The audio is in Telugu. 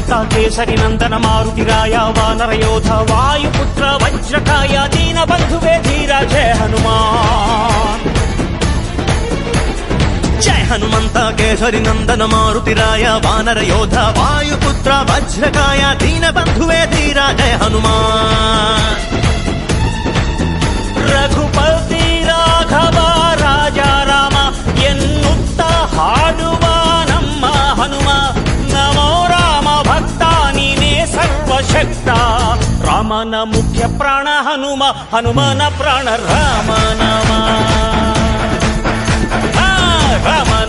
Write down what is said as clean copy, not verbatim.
హనుమంత కేసరి నందన మారుతిరాయ వానర యోధ వాయుపుత్ర వజ్రకాయ దీన బంధువే ధీర జయ హనుమాన్. జయ హనుమంత కేసరి నందన మారుతిరాయ వానర యోధ వాయుపుత్ర వజ్రకాయ దీన బంధువే ధీర జయ హనుమాన్. ರಘುಪತಿ ರಾಘವ ರಾಜ ರಾಮ ಎನ್ನುತ್ತ ಹಾಡುವ ನಮ್ಮ ಹನುಮ ನಮೋ ರಾಮ ಭಕ್ತ ನೀನೇ ಸರ್ವಶಕ್ತ. ರಾಮನ ಮುಖ್ಯ ಪ್ರಾಣ ಹನುಮ ಹನುಮನ ಪ್ರಾಣ ರಾಮ ನಾಮ. ರಾಮನ